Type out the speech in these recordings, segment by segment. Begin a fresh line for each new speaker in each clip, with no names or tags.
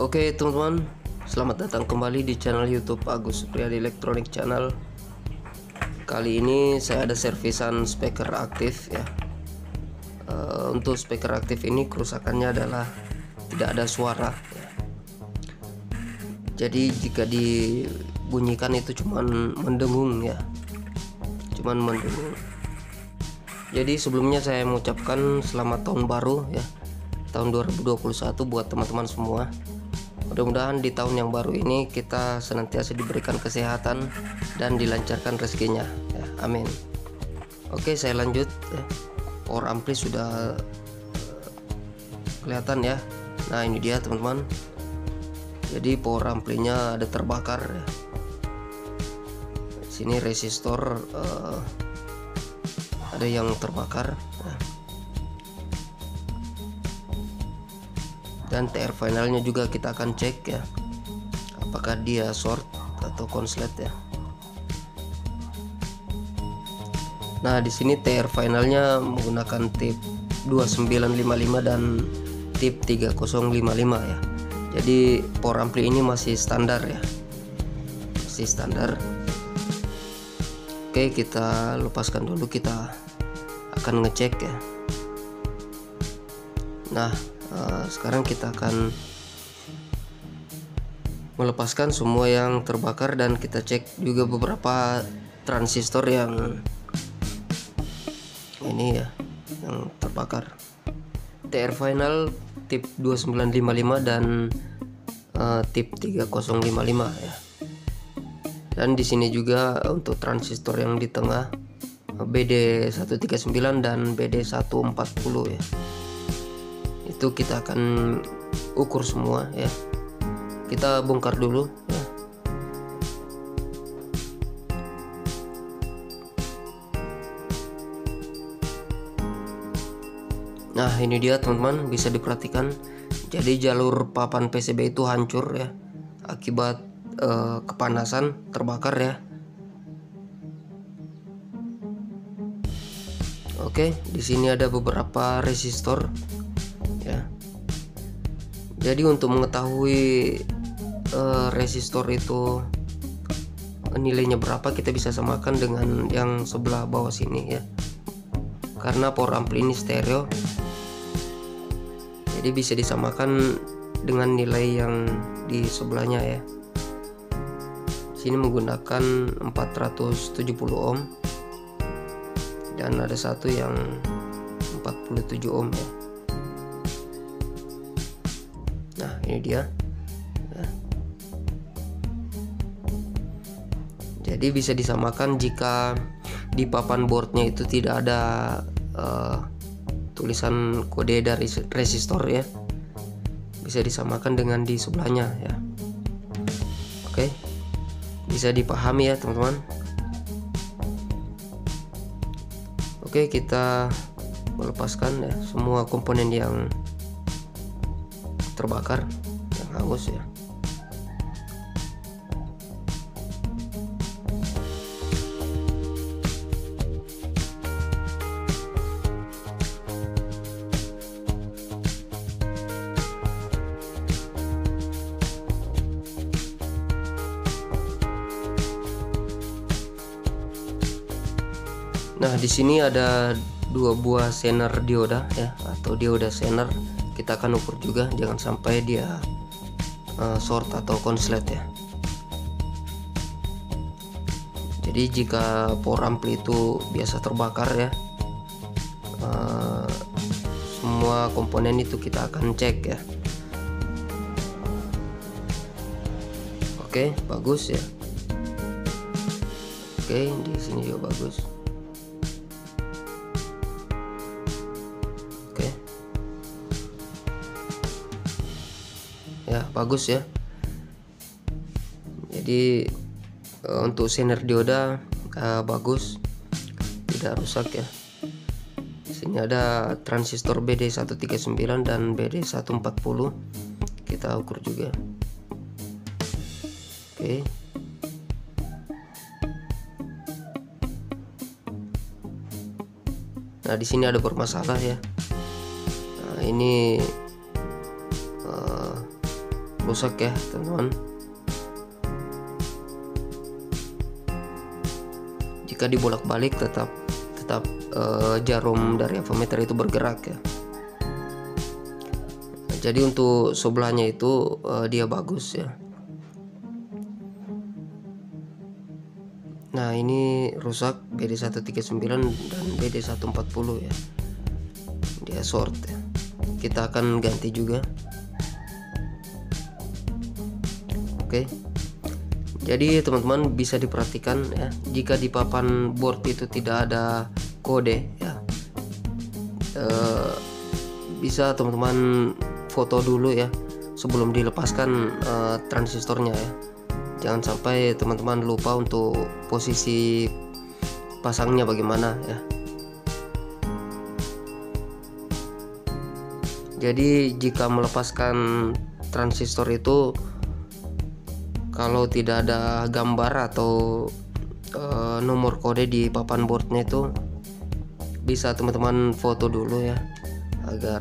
Oke teman-teman, selamat datang kembali di channel YouTube Agus Supriyadi Electronic Channel. Kali ini saya ada servisan speaker aktif ya. Untuk speaker aktif ini kerusakannya adalah tidak ada suara ya. Jadi jika dibunyikan itu cuman mendengung ya, cuman mendengung. Jadi sebelumnya saya mengucapkan selamat tahun baru ya, tahun 2021 buat teman-teman semua. Mudah-mudahan di tahun yang baru ini kita senantiasa diberikan kesehatan dan dilancarkan rezekinya ya, amin. Oke, saya lanjut ya. Power ampli sudah kelihatan ya. Nah ini dia teman-teman. Jadi power amplinya ada terbakar ya. Sini resistor ada yang terbakar ya. Dan TR finalnya juga kita akan cek ya, apakah dia short atau konslet ya. Nah di sini TR finalnya menggunakan tip 2955 dan tip 3055 ya. Jadi power ampli ini masih standar ya, masih standar. Oke, kita lepaskan dulu, kita akan ngecek ya. Nah sekarang kita akan melepaskan semua yang terbakar dan kita cek juga beberapa transistor yang ini ya, yang terbakar. TR final tip 2955 dan tip 3055 ya. Dan di sini juga untuk transistor yang di tengah BD139 dan BD140 ya. Itu kita akan ukur semua ya. Kita bongkar dulu ya. Nah ini dia teman-teman, bisa diperhatikan. Jadi jalur papan PCB itu hancur ya, akibat kepanasan, terbakar ya. Oke, di sini ada beberapa resistor ya. Jadi untuk mengetahui resistor itu nilainya berapa, kita bisa samakan dengan yang sebelah bawah sini ya. Karena power ampli ini stereo, jadi bisa disamakan dengan nilai yang di sebelahnya ya. Sini menggunakan 470 ohm dan ada satu yang 47 ohm ya. Nah ini dia ya. Jadi bisa disamakan jika di papan boardnya itu tidak ada tulisan kode dari resistor ya, bisa disamakan dengan di sebelahnya ya. Oke, bisa dipahami ya teman-teman. Oke, kita melepaskan ya semua komponen yang terbakar, yang hangus ya. Nah di sini ada dua buah zener dioda ya, atau dioda zener. Kita akan ukur juga, jangan sampai dia short atau konslet ya. Jadi jika power ampli itu biasa terbakar ya, semua komponen itu kita akan cek ya. Oke, bagus ya. Oke, di sini juga bagus. Ya bagus ya. Jadi untuk zener dioda bagus, tidak rusak ya. Di sini ada transistor BD139 dan BD140, kita ukur juga. Oke. Nah di sini ada bermasalah ya. Nah ini rusak ya teman-teman. Jika dibolak-balik tetap jarum dari avometer itu bergerak ya. Jadi untuk sebelahnya itu dia bagus ya. Nah ini rusak BD139 dan BD140 ya, dia short ya. Kita akan ganti juga. Oke, jadi teman-teman bisa diperhatikan ya, jika di papan board itu tidak ada kode ya, bisa teman-teman foto dulu ya sebelum dilepaskan transistornya ya. Jangan sampai teman-teman lupa untuk posisi pasangnya bagaimana ya. Jadi jika melepaskan transistor itu, kalau tidak ada gambar atau nomor kode di papan boardnya itu, bisa teman-teman foto dulu ya, agar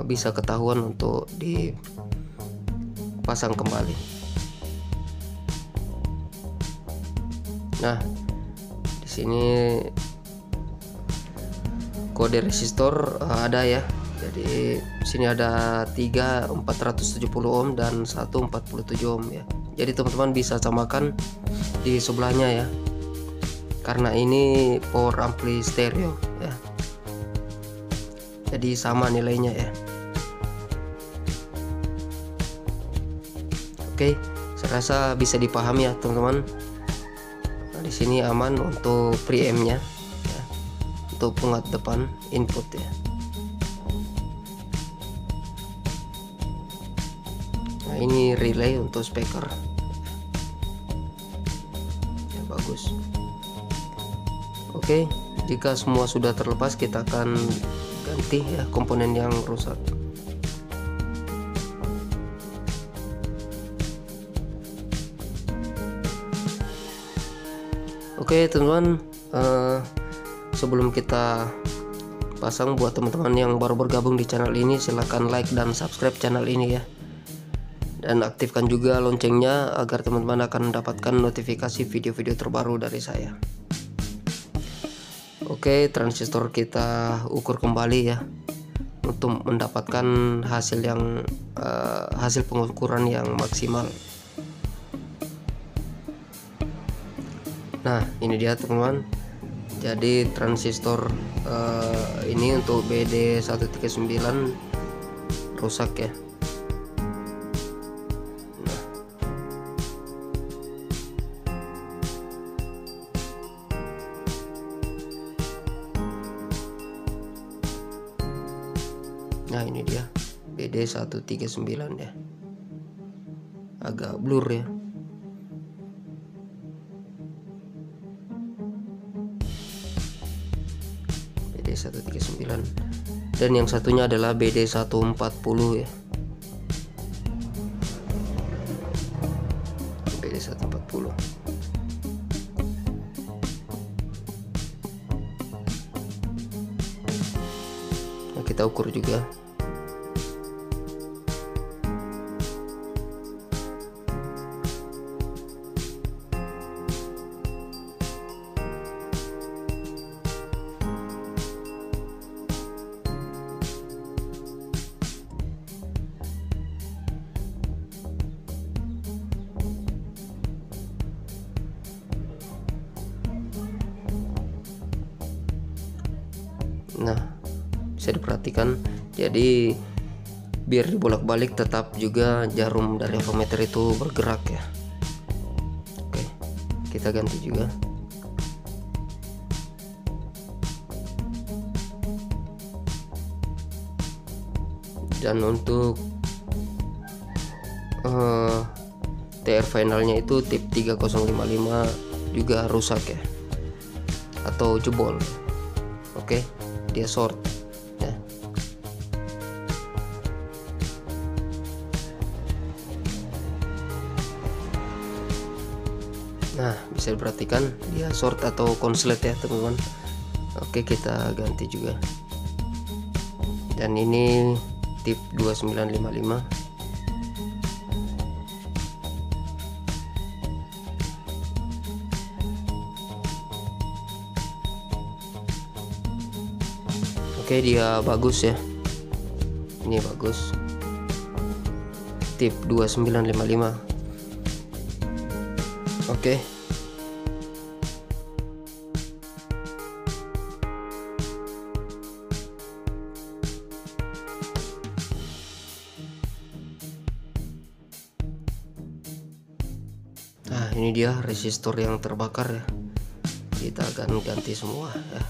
bisa ketahuan untuk dipasang kembali. Nah, di sini kode resistor ada ya. Jadi sini ada 3 470 ohm dan 1 47 ohm ya. Jadi teman-teman bisa samakan di sebelahnya ya, karena ini power ampli stereo ya. Jadi sama nilainya ya. Oke, saya rasa bisa dipahami ya teman-teman. Nah, di sini aman untuk preamp-nya ya, untuk penguat depan input ya. Nah, ini relay untuk speaker ya, bagus. Oke, jika semua sudah terlepas, kita akan ganti ya komponen yang rusak. Oke teman-teman, sebelum kita pasang, buat teman-teman yang baru bergabung di channel ini, silahkan like dan subscribe channel ini ya, dan aktifkan juga loncengnya agar teman-teman akan mendapatkan notifikasi video-video terbaru dari saya. Oke, transistor kita ukur kembali ya, untuk mendapatkan hasil pengukuran yang maksimal. Nah ini dia teman-teman, jadi transistor ini untuk BD139 rusak ya. Nah ini dia BD139 ya, agak blur ya. BD139, dan yang satunya adalah BD140 ya. BD140. Nah, kita ukur juga. Nah bisa diperhatikan, jadi biar dibolak-balik tetap juga jarum dari avometer itu bergerak ya. Oke, kita ganti juga. Dan untuk TR finalnya itu tip 3055 juga rusak ya, atau jebol. Oke, dia short ya. Nah bisa diperhatikan dia short atau konslet ya teman-teman. Oke, kita ganti juga. Dan ini tip 2955 Oke, dia bagus ya, ini bagus, tip 2955. Oke. Nah, ini dia resistor yang terbakar ya. Kita akan ganti semua ya.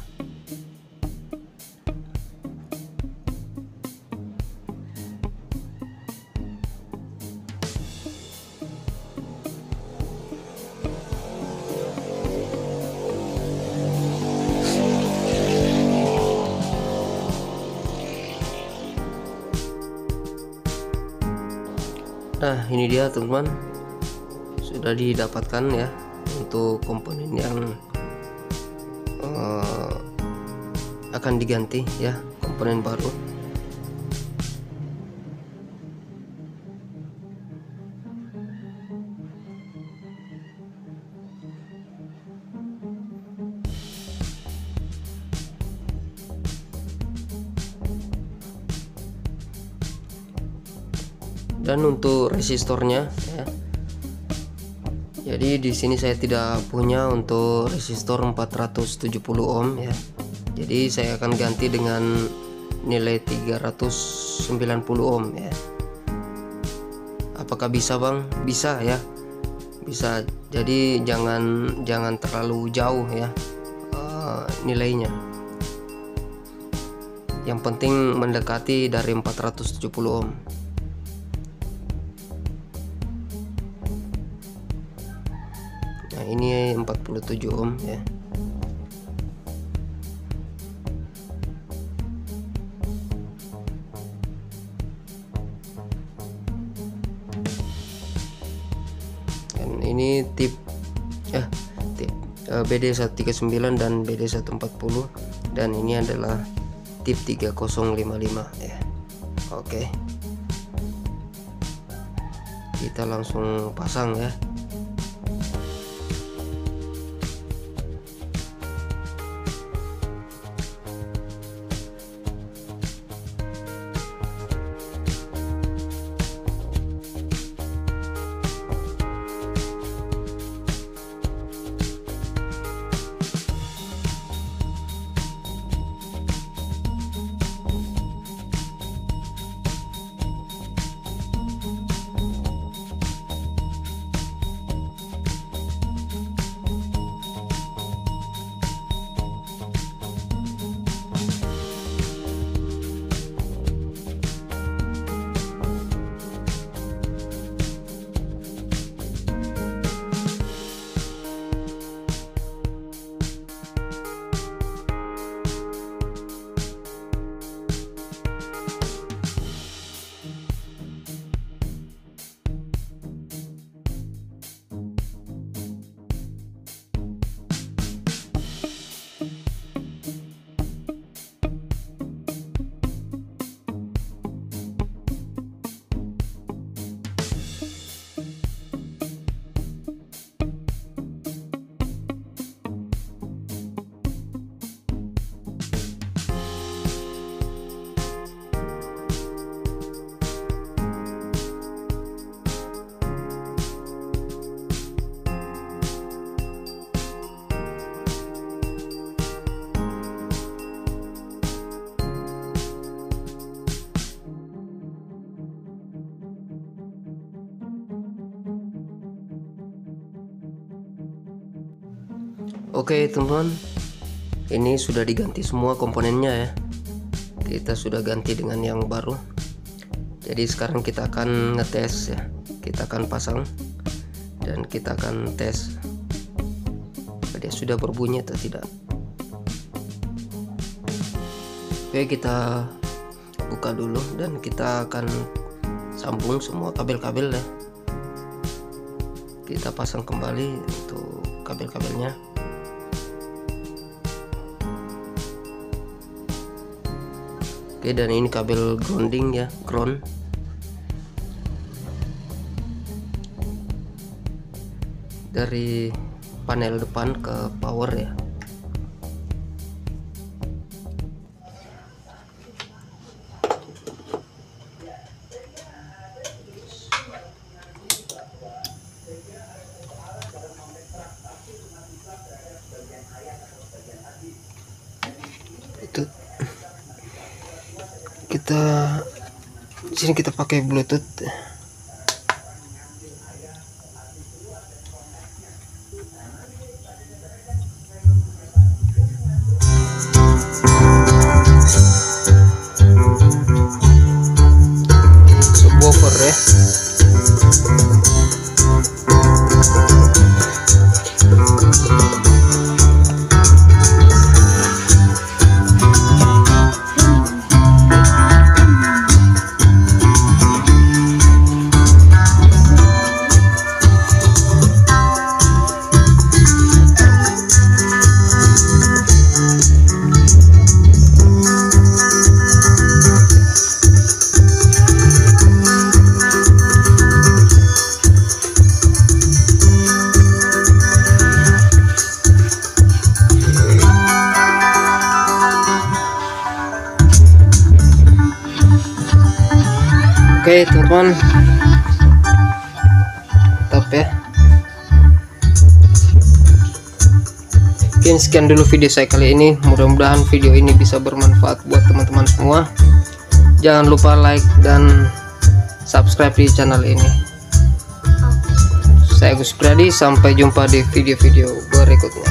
Nah, ini dia teman-teman, sudah didapatkan ya untuk komponen yang akan diganti ya, komponen baru. Dan untuk resistornya ya, jadi di sini saya tidak punya untuk resistor 470 ohm ya, jadi saya akan ganti dengan nilai 390 ohm ya. Apakah bisa bang? Bisa ya, bisa. Jadi jangan terlalu jauh ya nilainya, yang penting mendekati dari 470 ohm. Nah, ini 47 ohm ya. Dan ini tip BD139 dan BD140, dan ini adalah tip 3055 ya. Oke. Kita langsung pasang ya. Oke teman-teman, ini sudah diganti semua komponennya ya. Kita sudah ganti dengan yang baru. Jadi sekarang kita akan ngetes ya. Kita akan pasang dan kita akan tes dia sudah berbunyi atau tidak. Oke, kita buka dulu dan kita akan sambung semua kabel-kabel ya. Kita pasang kembali untuk kabel-kabelnya. Oke, dan ini kabel grounding ya, ground. Dari panel depan ke power ya. di sini kita pakai Bluetooth. Subwoofer ya. Oke teman-teman, mantap ya. Mungkin sekian dulu video saya kali ini. Mudah-mudahan video ini bisa bermanfaat buat teman-teman semua. Jangan lupa like dan subscribe di channel ini. Saya Gus Priyadi, sampai jumpa di video-video berikutnya.